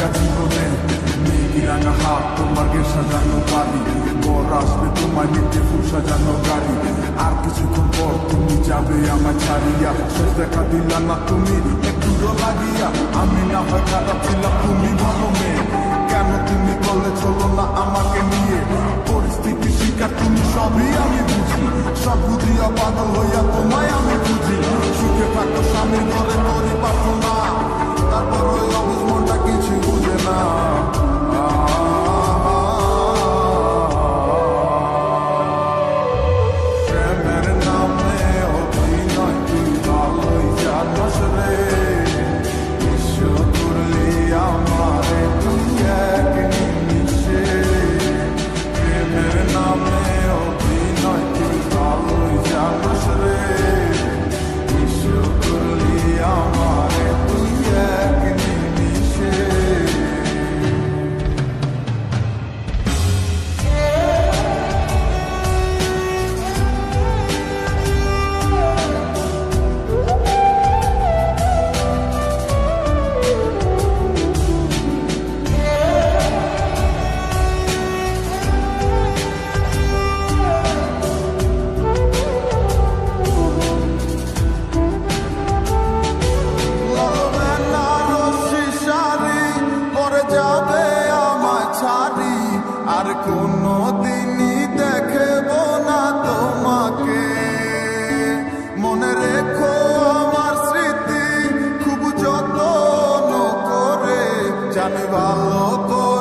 একা জীবনে মেঘি রাঙা হাত তোমার গে সাজানো বাড়ি, বর আসবে তোমার নিতে ফুল সাজানো গাড়ি। আর কিছুক্ষণ পর তুমি যাবে আমার ছাড়িয়া, শেষ দেখা দিলা না তুমি একটু লাগিয়া। আমি না হয় খারাপ ছিলাম, তুমি ভালো মেয়ে, কেন তুমি বলে চলো না আমাকে নিয়ে? পরিস্থিতি শিকার তুমি সবই আমি বুঝি, সব বুঝিয়া পাগল হইয়া তোমায় আমি বুঝি। সুখে থাকো স্বামীর ঘরে করি প্রার্থনা, তারপর ওই অবুঝ মনটা কিছু বুঝে না। প্রেমের নামে অভিনয় তুই ভালোই জানোস রে, বিশ্ব করলি আমারে তুই এক নিমিষে। প্রেমের নামে অভিনয় তুই ভালোই জানোস রে, বিশ্ব করলি আমারে তুই এক নিমিষে। আর কোনো দিনই দেখব না তোমাকে, মনে রেখো আমার স্মৃতি খুব যত্ন করে, জানি ভালো করে।